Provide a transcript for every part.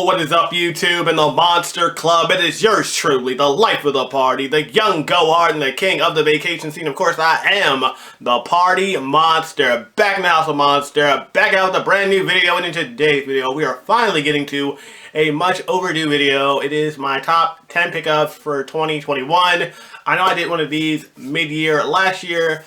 Yo, what is up YouTube and the Monster Club? It is yours truly, the life of the party, the young go-hard and the king of the vacation scene. Of course, I am the Party Monster, back in the House of Monster, back out with a brand new video. And in today's video, we are finally getting to a much overdue video. It is my top 10 pickups for 2021. I know I did one of these mid-year last year,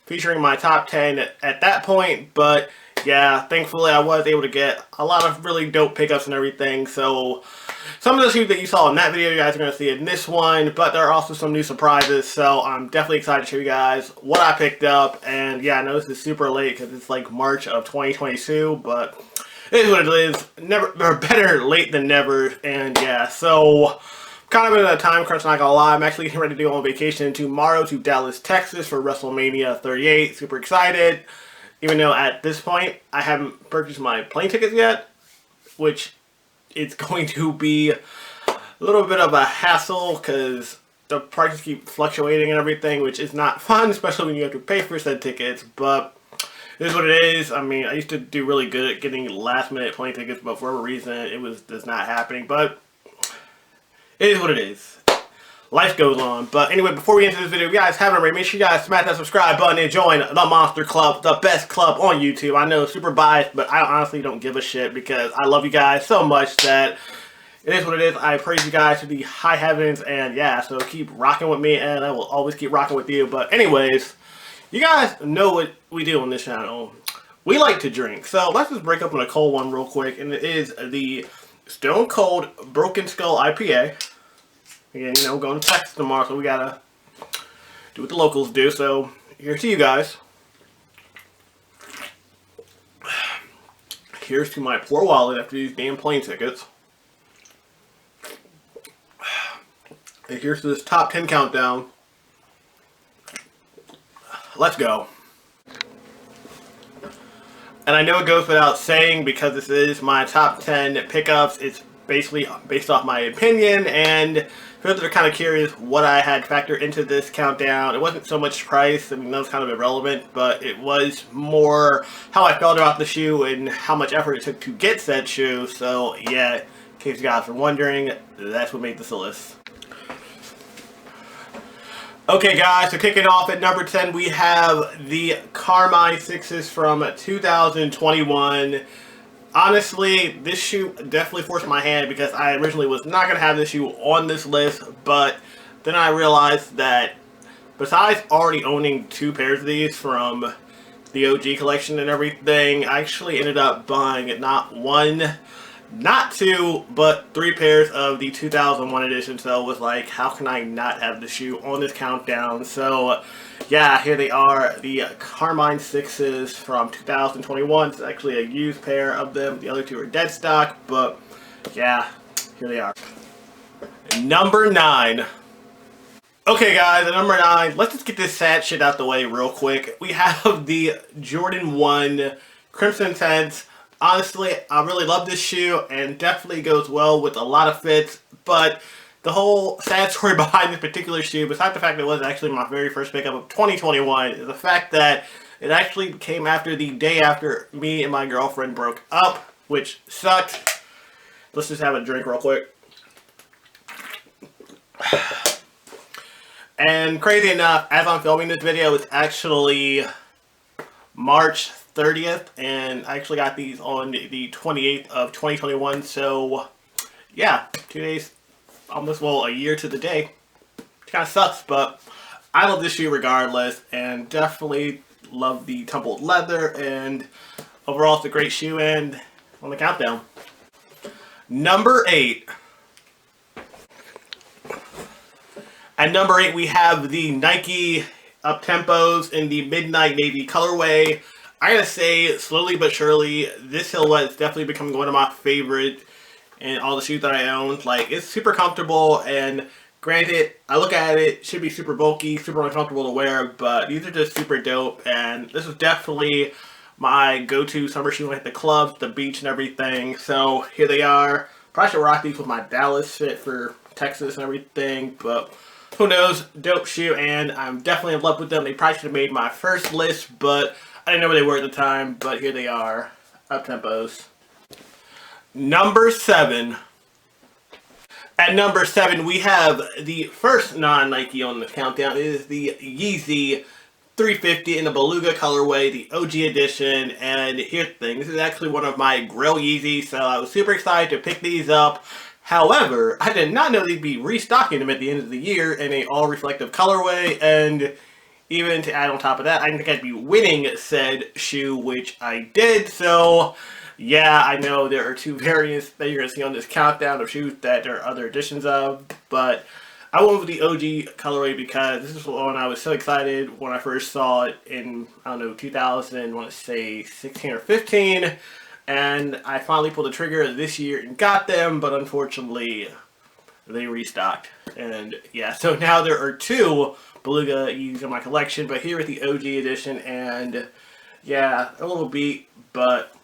featuring my top 10 at that point, but yeah, thankfully I was able to get a lot of really dope pickups and everything. So some of the shoes that you saw in that video, you guys are going to see in this one, but there are also some new surprises. So I'm definitely excited to show you guys what I picked up. And yeah, I know this is super late because it's like March of 2022, but it is what it is. Never, or better late than never. And yeah, so kind of in a time crunch, not gonna lie. I'm actually getting ready to go on vacation tomorrow to Dallas, Texas for WrestleMania 38. Super excited. Even though at this point, I haven't purchased my plane tickets yet, which it's going to be a little bit of a hassle because the prices keep fluctuating and everything, which is not fun, especially when you have to pay for said tickets, but it is what it is. I mean, I used to do really good at getting last-minute plane tickets, but for whatever reason, it was just not happening, but it is what it is. Life goes on. But anyway, before we get into this video, if you guys haven't already, make sure you guys smash that subscribe button and join the Monster Club, the best club on YouTube. I know, super biased, but I honestly don't give a shit because I love you guys so much that it is what it is. I praise you guys to the high heavens, and yeah, so keep rocking with me, and I will always keep rocking with you. But anyways, you guys know what we do on this channel. We like to drink. So let's just break up on a cold one real quick, and it is the Stone Cold Broken Skull IPA. Again, you know, we're going to Texas tomorrow, so we gotta do what the locals do. So, here's to you guys. Here's to my poor wallet after these damn plane tickets. And here's to this top 10 countdown. Let's go. And I know it goes without saying, because this is my top 10 pickups, it's basically based off my opinion, and for those that are kind of curious what I had factored into this countdown, it wasn't so much price. I mean, that was kind of irrelevant, but it was more how I felt about the shoe and how much effort it took to get said shoe. So yeah, in case you guys are wondering, that's what made this a list. Okay guys, so kicking off at number 10, we have the Carmine 6s from 2021. Honestly, this shoe definitely forced my hand because I originally was not going to have this shoe on this list, but then I realized that besides already owning 2 pairs of these from the OG collection and everything, I actually ended up buying not 1, not 2, but 3 pairs of the 2001 edition. So it was like, how can I not have the shoe on this countdown? So yeah, here they are, the Carmine 6s from 2021. It's actually a used pair of them. The other 2 are dead stock, but yeah, here they are. Number 9. Okay guys, at number 9, let's just get this sad shit out the way real quick. We have the Jordan 1 Crimson Tints. Honestly, I really love this shoe and definitely goes well with a lot of fits, but the whole sad story behind this particular shoe, besides the fact that it was actually my very first pickup of 2021, is the fact that it actually came after the day after me and my girlfriend broke up, which sucked. Let's just have a drink real quick. And crazy enough, as I'm filming this video, it's actually March 30th, and I actually got these on the 28th of 2021, so yeah, 2 days, almost, well, a year to the day. It kind of sucks, but I love this shoe regardless, and definitely love the tumbled leather, and overall it's a great shoe. And on the countdown, number 8. At number 8, we have the Nike Up-Tempos in the Midnight Navy colorway. I gotta say, slowly but surely, this silhouette is definitely becoming one of my favorite in all the shoes that I own. Like, it's super comfortable, and granted, I look at it should be super bulky, super uncomfortable to wear, but these are just super dope, and this is definitely my go-to summer shoe when I hit the clubs, the beach, and everything. So here they are. Probably should rock these with my Dallas fit for Texas and everything, but who knows? Dope shoe, and I'm definitely in love with them. They probably should have made my first list, but I didn't know where they were at the time. But here they are, Up-Tempos. Number 7. At number 7, we have the first non-Nike on the countdown. It is the Yeezy 350 in the Beluga colorway, the OG edition. And here's the thing, this is actually one of my Grail Yeezys, so I was super excited to pick these up. However, I did not know they'd be restocking them at the end of the year in a all-reflective colorway, and even to add on top of that, I didn't think I'd be winning said shoe, which I did, so yeah, I know there are 2 variants that you're going to see on this countdown of shoes that there are other editions of, but I went with the OG colorway because this is the one I was so excited when I first saw it in, I don't know, 2000, I want to say 16 or 15, and I finally pulled the trigger this year and got them, but unfortunately they restocked. And yeah, so now there are 2 Beluga Yeezys in my collection, but here is the OG edition, and yeah, a little beat, but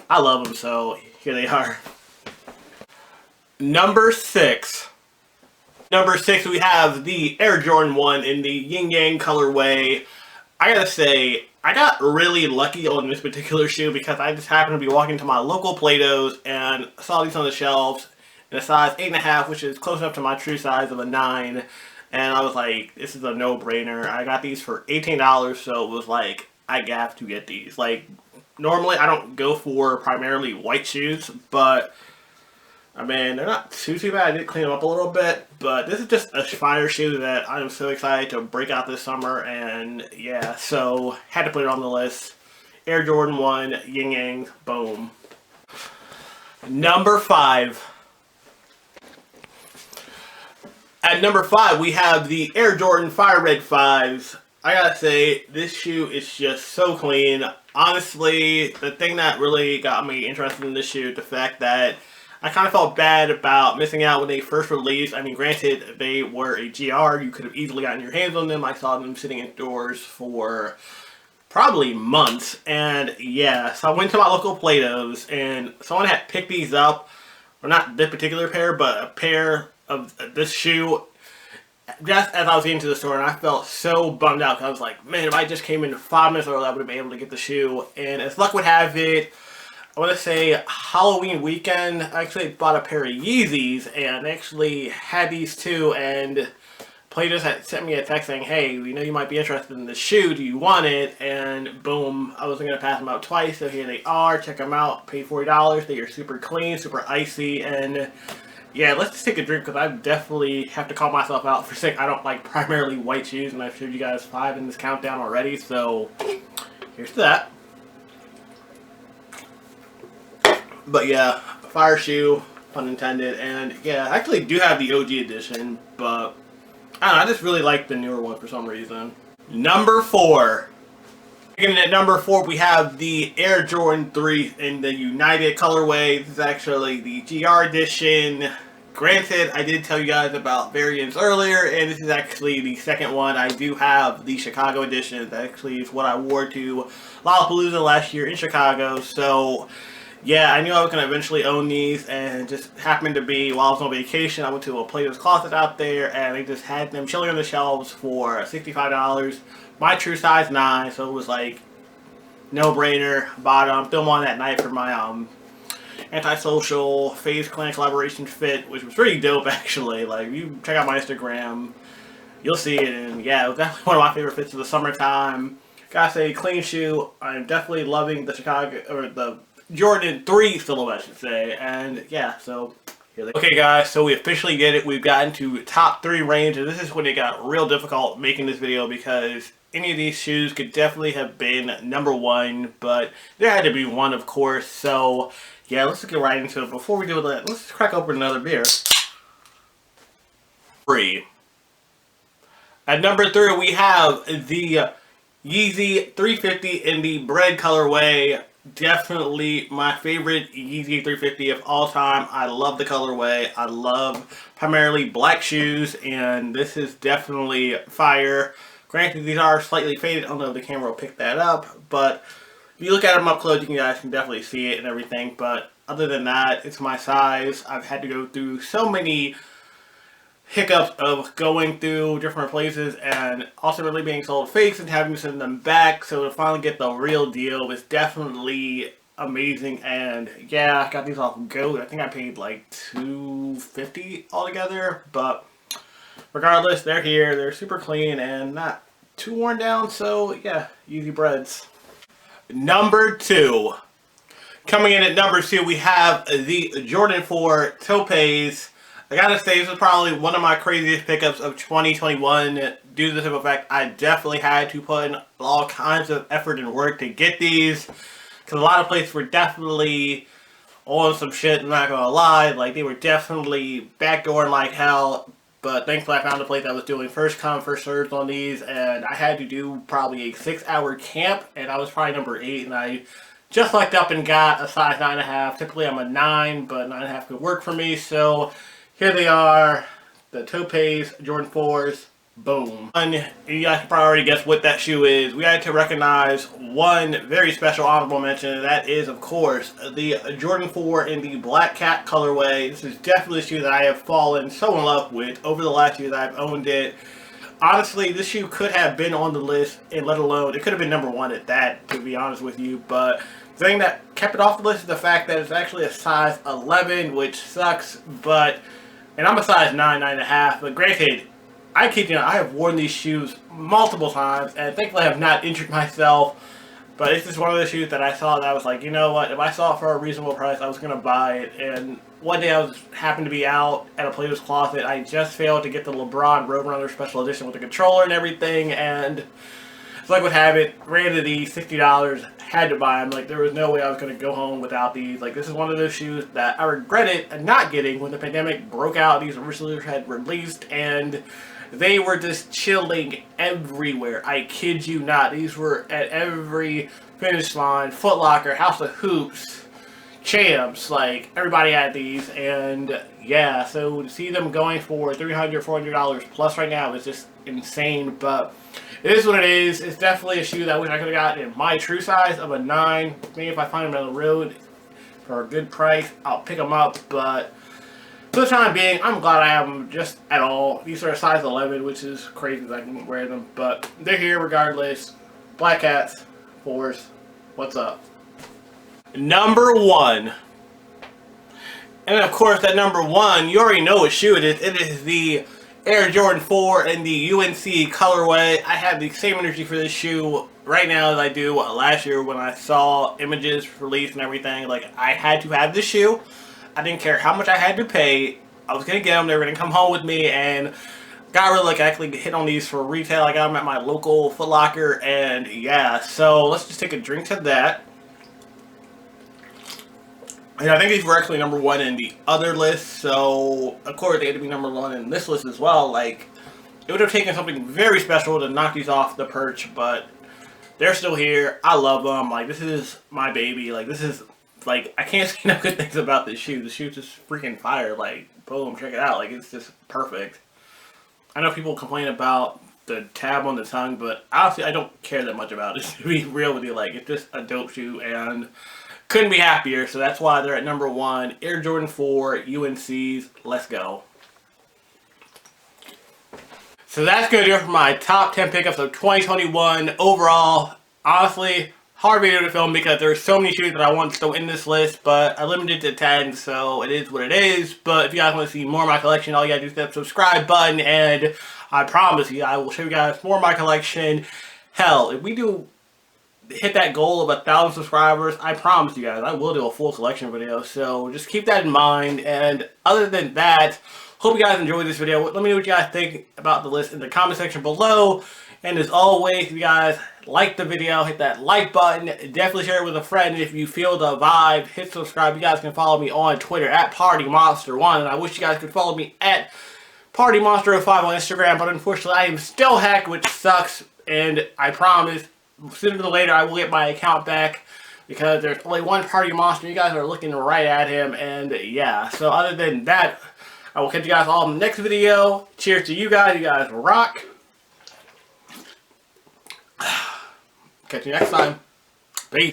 I love them, so here they are. Number 6. Number 6, we have the Air Jordan 1 in the Yin Yang colorway. I gotta say, I got really lucky on this particular shoe because I just happened to be walking to my local Play-Dohs and saw these on the shelves in a size 8.5, which is close enough to my true size of a 9. And I was like, this is a no-brainer. I got these for $18, so it was like, I have to get these. Like, normally I don't go for primarily white shoes, but I mean, they're not too bad. I did clean them up a little bit, but this is just a fire shoe that I'm so excited to break out this summer, and yeah, so had to put it on the list. Air Jordan 1, Yin Yang, boom. Number 5. At number 5, we have the Air Jordan Fire Red 5s. I gotta say, this shoe is just so clean. Honestly, the thing that really got me interested in this shoe, the fact that I kind of felt bad about missing out when they first released. I mean, granted, they were a GR. You could have easily gotten your hands on them. I saw them sitting in stores for probably months. And yeah, so I went to my local Play-Dohs, and someone had picked these up. Or not this particular pair, but a pair of this shoe just as I was getting to the store, and I felt so bummed out because I was like, man, if I just came in 5 minutes early, I would have been able to get the shoe. And as luck would have it, I want to say Halloween weekend, I actually bought a pair of Yeezys, and I actually had these too, and Play-Dohs had sent me a text saying, hey, we know you might be interested in this shoe, do you want it? And boom, I wasn't going to pass them out twice, so here they are, check them out, paid $40, they are super clean, super icy, and yeah, let's just take a drink because I definitely have to call myself out for saying I don't like primarily white shoes, and I've showed you guys 5 in this countdown already, so here's to that. But yeah, fire shoe, pun intended, and yeah, I actually do have the OG edition, but I don't know, I just really like the newer one for some reason. Number 4. And at number 4, we have the Air Jordan 3 in the United colorway. This is actually the GR edition. Granted, I did tell you guys about variants earlier, and this is actually the second one. I do have the Chicago edition. That actually is what I wore to Lollapalooza last year in Chicago. So yeah, I knew I was going to eventually own these, and just happened to be, while I was on vacation, I went to a Play-Dohs closet out there, and they just had them chilling on the shelves for $65. My true size 9, so it was like, no-brainer, bought them, filmed on that night for my Antisocial FaZe Clan collaboration fit, which was pretty dope actually. Like, if you check out my Instagram, you'll see it, and yeah, it was definitely one of my favorite fits of the summertime. Gotta say, clean shoe. I'm definitely loving the Chicago, or the Jordan 3 silhouette, I should say, and yeah, so here they go. Okay guys, so we officially did it. We've gotten to top 3 range, and this is when it got real difficult making this video because any of these shoes could definitely have been number 1, but there had to be one, of course, so yeah, let's get right into it. Before we do that, let's crack open another beer. 3. At number 3, we have the Yeezy 350 in the bread colorway. Definitely my favorite Yeezy 350 of all time. I love the colorway. I love primarily black shoes, and this is definitely fire. Granted, these are slightly faded. I don't know if the camera will pick that up, but if you look at them up close, you guys can definitely see it and everything. But other than that, it's my size. I've had to go through so many hiccups of going through different places and ultimately being sold fakes and having to send them back. So to finally get the real deal was definitely amazing. And yeah, I got these off Goat. I think I paid like $2.50 altogether, but regardless, they're here. They're super clean and not too worn down, so yeah, easy breads. Number 2. Coming in at number 2, we have the Jordan 4 Topaz. I gotta say, this is probably one of my craziest pickups of 2021 due to the simple fact I definitely had to put in all kinds of effort and work to get these. Because a lot of places were definitely on some shit, I'm not gonna lie. Like, they were definitely backdooring like hell. But thankfully I found a place that was doing first come, first served on these, and I had to do probably a 6-hour camp, and I was probably number 8, and I just lucked up and got a size 9.5. Typically I'm a 9, but 9.5 could work for me, so here they are, the Topaz Jordan 4s. Boom. And you guys can probably already guess what that shoe is. We had to recognize one very special honorable mention, and that is, of course, the Jordan 4 in the Black Cat colorway. This is definitely a shoe that I have fallen so in love with over the last year that I've owned it. Honestly, this shoe could have been on the list, and let alone, it could have been number 1 at that, to be honest with you, but the thing that kept it off the list is the fact that it's actually a size 11, which sucks, and I'm a size 9, 9.5, but granted, I kid you not, I have worn these shoes multiple times, and thankfully I have not injured myself, but it's just one of those shoes that I saw that I was like, you know what, if I saw it for a reasonable price, I was going to buy it, and one day I happened to be out at a Plato's Closet. I just failed to get the LeBron Roadrunner Special Edition with the controller and everything, and it's like what have it, granted these $60, had to buy them. Like, there was no way I was going to go home without these. Like, this is one of those shoes that I regretted not getting when the pandemic broke out. These originally had released, and they were just chilling everywhere. I kid you not. These were at every finish line. Foot Locker, House of Hoops, Champs. Like, everybody had these. And yeah, so to see them going for $300, $400 plus right now is just insane. But it is what it is. It's definitely a shoe that I wish I could have gotten in my true size of a 9. Maybe if I find them on the road for a good price, I'll pick them up. But for the time being, I'm glad I have them just at all. These are a size 11, which is crazy that I can wear them. But they're here regardless. Black Cats, 4s. What's up? Number 1. And of course, that number 1, you already know what shoe it is. It is the Air Jordan 4 in the UNC colorway. I have the same energy for this shoe right now as I do last year when I saw images released and everything. Like, I had to have this shoe. I didn't care how much I had to pay. I was going to get them. They were going to come home with me, and got really like actually hit on these for retail. I got them at my local Foot Locker, and yeah. So let's just take a drink to that. And I think these were actually number 1 in the other list, so of course they had to be number 1 in this list as well. Like, it would have taken something very special to knock these off the perch, but they're still here. I love them. Like, this is my baby. Like, this is, like, I can't say no good things about this shoe. The shoe's just freaking fire. Like, boom, check it out. Like, it's just perfect. I know people complain about the tab on the tongue, but honestly, I don't care that much about it, to be real with you. Like, it's just a dope shoe, and couldn't be happier. So that's why they're at number 1. Air Jordan 4 UNCs. Let's go. So that's going to do it for my top 10 pickups of 2021 overall. Honestly, hard video to film because there's so many shoes that I want to throw in this list, but I limited it to 10, so it is what it is. But if you guys want to see more of my collection, all you gotta do is hit that subscribe button, and I promise you, I will show you guys more of my collection. Hell, if we do hit that goal of 1,000 subscribers, I promise you guys, I will do a full collection video, so just keep that in mind. And other than that, hope you guys enjoyed this video. Let me know what you guys think about the list in the comment section below. And as always, if you guys like the video, hit that like button. Definitely share it with a friend if you feel the vibe. Hit subscribe. You guys can follow me on Twitter at PartyMonster1. And I wish you guys could follow me at PartyMonster05 on Instagram. But unfortunately, I am still hacked, which sucks. And I promise, sooner or later, I will get my account back. Because there's only one Party Monster. You guys are looking right at him. And yeah, so other than that, I will catch you guys all in the next video. Cheers to you guys. You guys rock. Catch you next time.